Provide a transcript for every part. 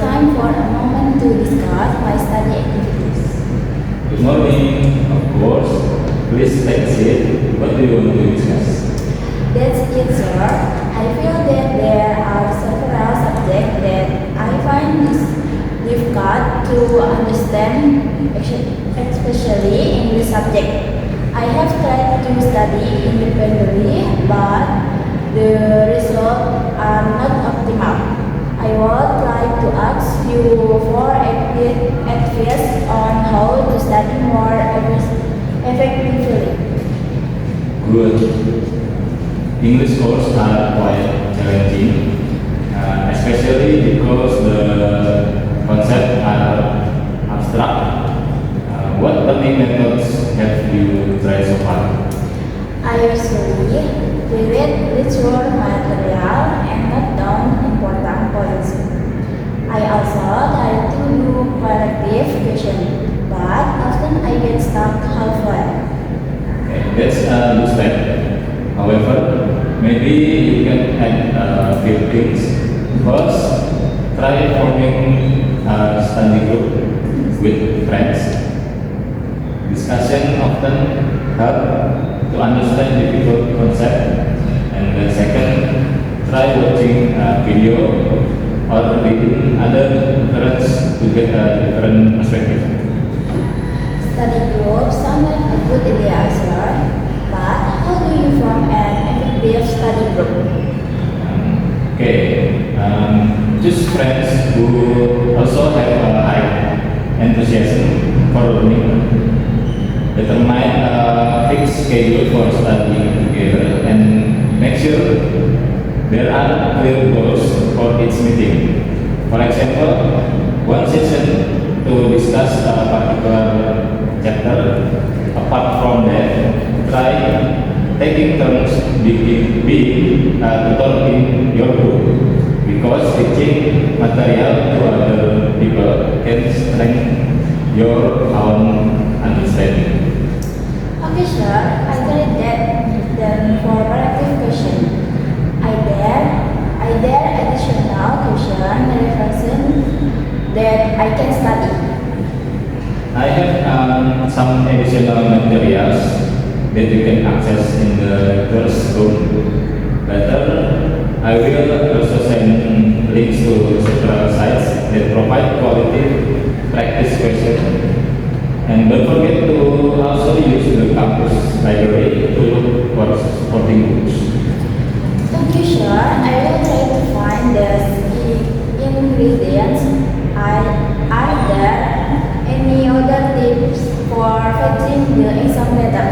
time for a moment to discuss my study activities. Good morning, of course. Please take a seat. What do you want to discuss? That's it, sir. I feel that there are several subjects that I find difficult to understand, especially English subject. I have tried to study independently, but the results are not optimal. I would like to ask you for advice on how to study more effectively. Good. English courses are quite challenging, especially because the concepts are abstract. What learning methods have you tried so far? I usually read literature material and note down important points. I also try to do collective questions, but often I get stuck halfway. Okay, that's a good step. However, maybe you can add a few things. First, try forming a study group with friends. Discussion often help to understand difficult concept. And then second, try watching a video or reading other reference to get a different perspective. Study group sounds like a good idea, sir. But how do you form an effective study group? Choose friends who also have a high enthusiasm for learning. Determine a fixed schedule for studying together and make sure there are clear goals for each meeting. For example, one session to discuss a particular chapter. Apart from that, try taking turns being a tutor in your group because teaching material to other people can strengthen your own understanding. Okay, sir. I got that. Then for collective question, I dare additional question references that I can study. I have some additional materials that you can access in the course room. Later, I will also send links to several sites that provide quality practice questions. And don't forget to also use the campus library to look for supporting books. Thank you, sir. I will try to find the ingredients. Are there any other tips for fetching the exam letter?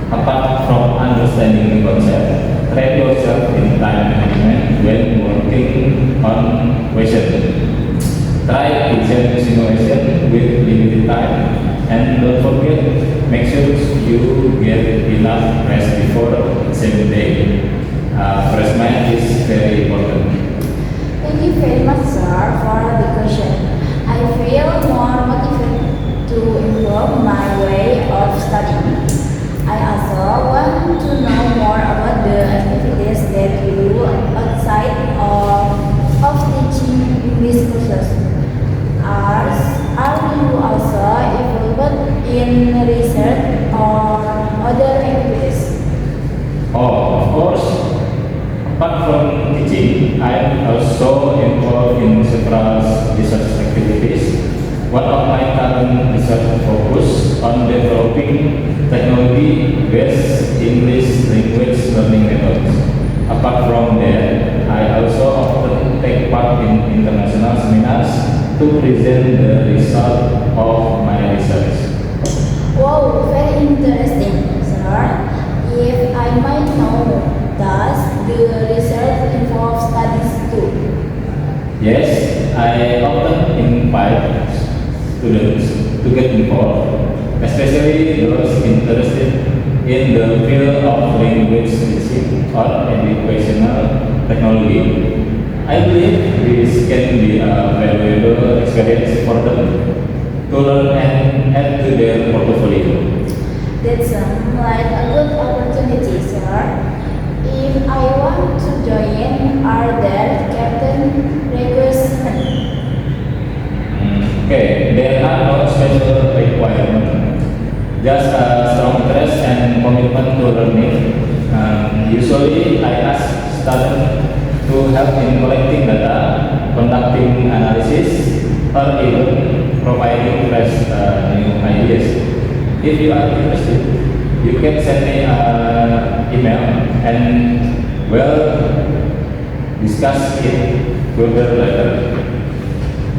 Apart from understanding the concept, train yourself in time management when working on questions. Try exam simulation with limited time, and don't forget, make sure you get enough rest before exam day. Fresh mind is very important. Thank you very much, sir, for the question. I feel more motivated to improve my way of studying. I also want to know more about the activities that you do outside of teaching English courses. Are you also involved in research or other activities? Oh, of course. Apart from teaching, I am also involved in several research activities. One of my current research focus on developing technology-based English language learning methods. Apart from that, I also often take part in international seminars to present the result of my research. Wow, very interesting, sir. If I might know, does the research involve studies too? Yes, I often invite students to get involved, especially those interested in the field of language teaching or educational technology. I believe this can be a valuable experience for them to learn and add to their portfolio. That sounds like a good opportunity, sir. If I want to join, are there captain requirements? doing analysis, or even providing fresh new ideas. If you are interested, you can send me an email and discuss it further later.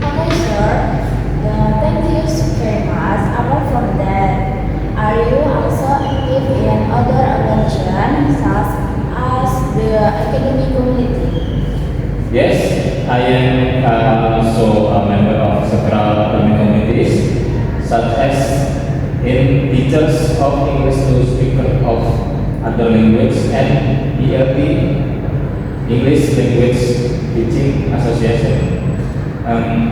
Okay, sir. Thank you very much. Apart from that, are you also active in other organizations such as the academic community? Yes, I am also a member of several learning communities, such as in Teachers of English to Speakers of Other Language and ELT, English Language Teaching Association.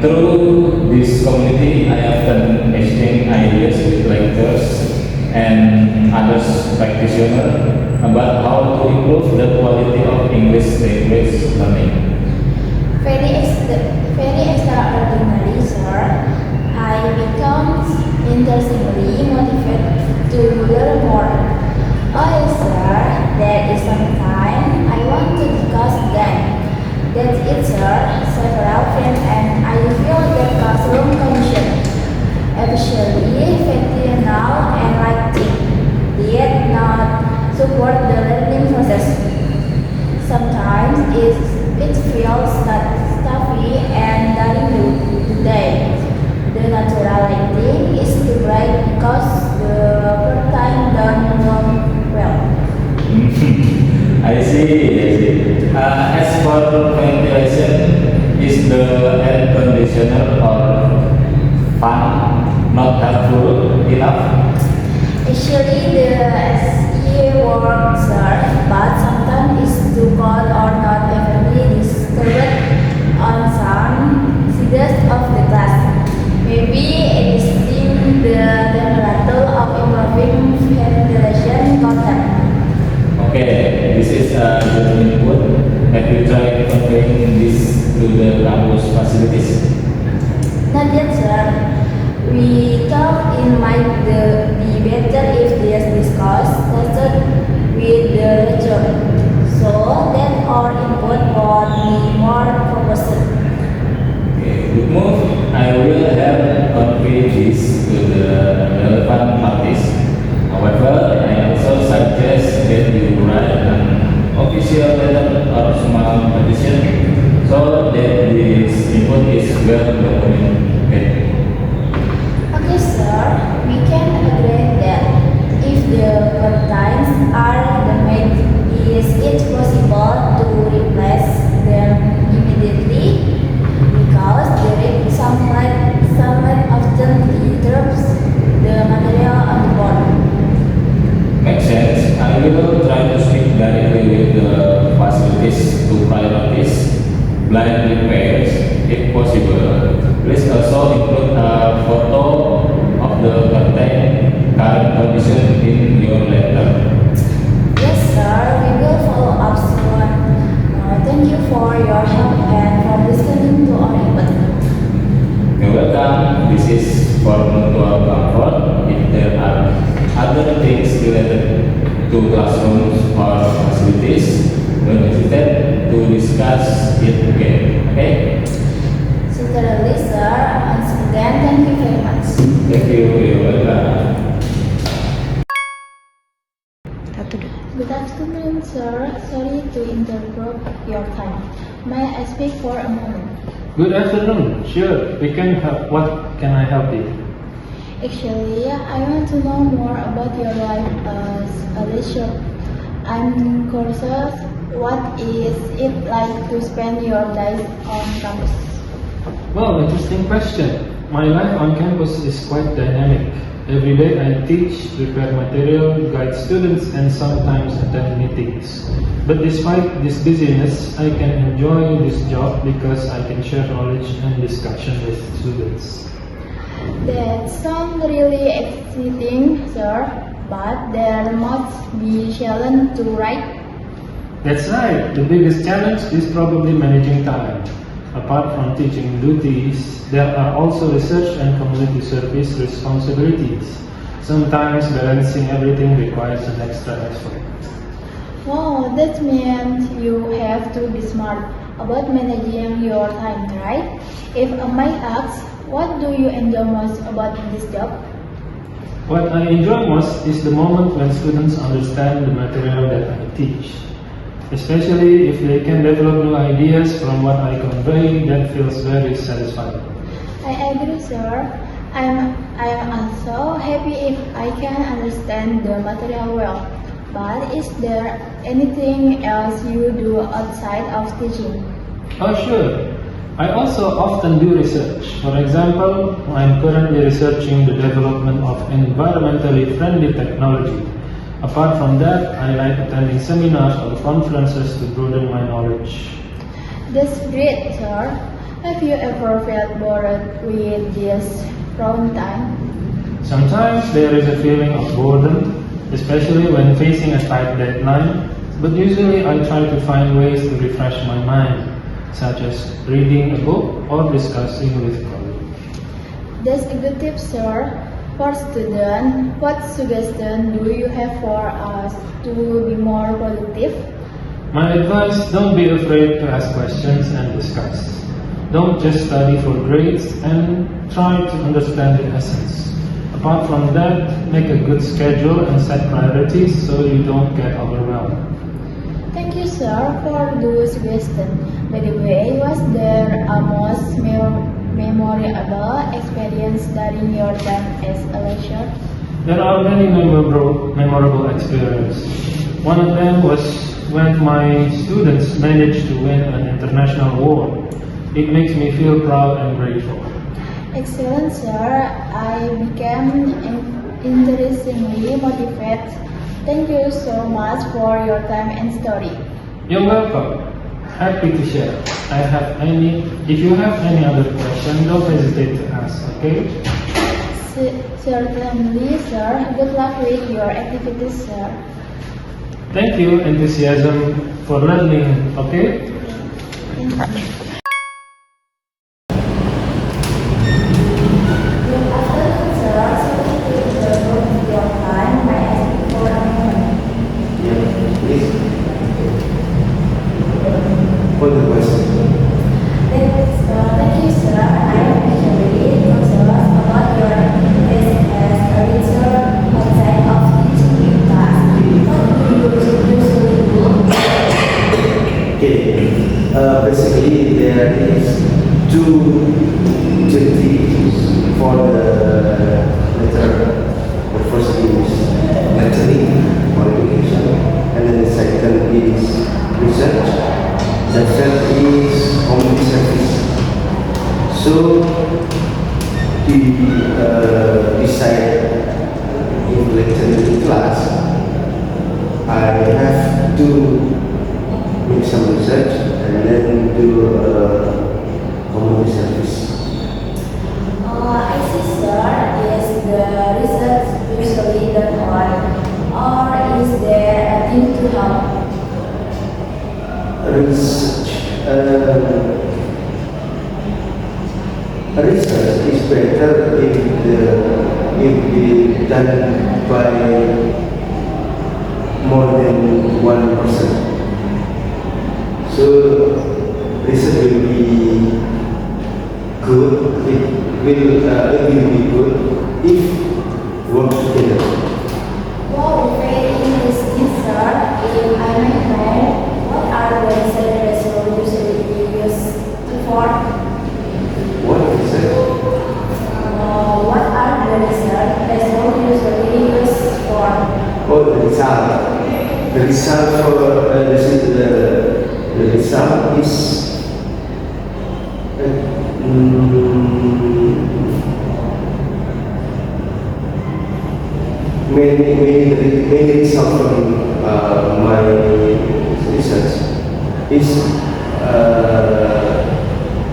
Through this community, I often exchange ideas with lecturers and other practitioners about how to improve the quality of English language learning. Very extraordinary, sir. I become interestingly motivated to learn more. Oh, sir, there is some time I want to discuss again. That's it, sir. Several friends and I feel that classroom condition, especially fictional and writing, did not support the learning process. Sometimes it feels stuffy and during the day. The naturality is too bright because the first time don't work well. I see. As for ventilation, is the air conditioner or fan not helpful enough? Actually, the SE works, sir, but sometimes it's too cold or not evenly disturbed on some sides of the class. Maybe it is in the temperature of improving ventilation concept. Okay, this is a good input. Have you tried conveying this to the campus facilities? Not yet, sir. We thought it might be better if this discussed with the lecturer, so that our input would be more focused. Okay, good move. I will have convey this to the relevant parties. However, I also suggest that you write an official letter or small petition so that this input is well documented. Okay, sir, we can agree that if the curtains are damaged, is it possible to replace them immediately? Because direct sunlight often disturbs the material on the board. Makes sense. I will try to speak directly with the facilities to prioritize blind repairs if possible. Please also include a photo of the current condition in your letter. Yes, sir, we will follow up soon. Thank you for your help and for listening to our input. You're welcome. This is for mutual comfort. If there are other things related to classrooms or facilities, don't hesitate to discuss it again. Okay? Sincerely, sir, once again, thank you very much. Thank you. You're welcome. Good afternoon, sir. Sorry to interrupt your time. May I speak for a moment? Good afternoon. Sure, we can help. What can I help you? Actually, I want to know more about your life as a leisure. I'm curious, what is it like to spend your days on campus? Well, interesting question. My life on campus is quite dynamic. Every day I teach, prepare material, guide students, and sometimes attend meetings. But despite this busyness, I can enjoy this job because I can share knowledge and discussion with students. That sounds really exciting, sir, but there must be challenge to write. That's right. The biggest challenge is probably managing time. Apart from teaching duties, there are also research and community service responsibilities. Sometimes balancing everything requires an extra effort. Oh, that means you have to be smart about managing your time, right? If I might ask, what do you enjoy most about this job? What I enjoy most is the moment when students understand the material that I teach. Especially if they can develop new ideas from what I convey, that feels very satisfying. I agree, sir. I'm also happy if I can understand the material well. But is there anything else you do outside of teaching? Oh, sure. I also often do research. For example, I'm currently researching the development of environmentally friendly technology. Apart from that, I like attending seminars or conferences to broaden my knowledge. That's great, sir. Have you ever felt bored with this from time? Sometimes there is a feeling of boredom, especially when facing a tight deadline, but usually I try to find ways to refresh my mind, such as reading a book or discussing with colleagues. That's a good tip, sir. For students, what suggestion do you have for us to be more productive? My advice, don't be afraid to ask questions and discuss. Don't just study for grades and try to understand the essence. Apart from that, make a good schedule and set priorities so you don't get overwhelmed. Thank you, sir, for those suggestions. By the way, was there a most memorable experience during your time as a lecturer? There are many memorable experiences. One of them was when my students managed to win an international award. It makes me feel proud and grateful. Excellent, sir. I became interestingly motivated. Thank you so much for your time and story. You're welcome. Happy to share. If you have any other question, don't hesitate to ask, okay? Certainly, sir. Good luck with your activities, sir. Thank you, enthusiasm for learning, okay? Thank you. Good afternoon, sir. Sorry to interrupt your time. May I ask for a moment? Yeah, please. For the question. Thank you, sir. I am actually concerned about your activities as a teacher outside of teaching in class. What do you usually do? Okay. Basically, there is two duties for the letter. The first is lecturing or education, and then the second is research. The third is community service. So, beside in lecturing class, I have to make some research and then do community service. I see, sir. Is the research usually done on, or is there a team to help? Research. Research is better if done by more than one person. So research will be good. It will be good if work together. Wow, very interesting, sir. If I may know, what are the research results usually used for? What is it? What are the research results usually used for? Oh, the result. The result for the result is many result from my research is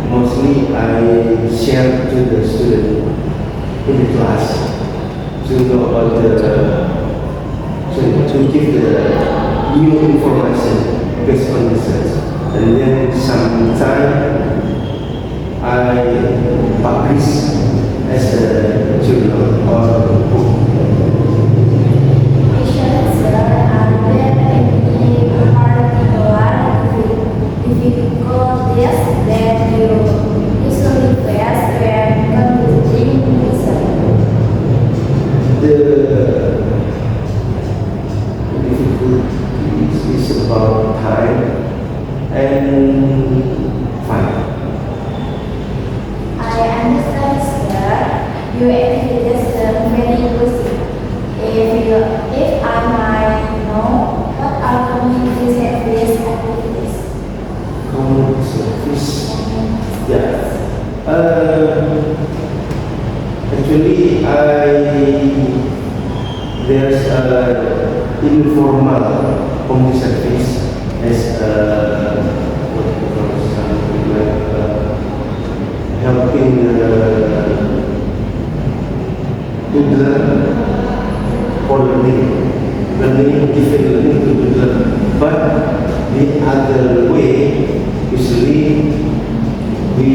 mostly I share to the student in the class to know about to give the new information based on research, and then sometime I publish as a journal or book. Questions, sir. Are there any particular difficulties that you usually your activities very inclusive. If I might know what are community service activities? Community service. Yeah. Actually, there's informal community service as what we call something like helping toddler for learning different learning to toddler. But the other way, usually we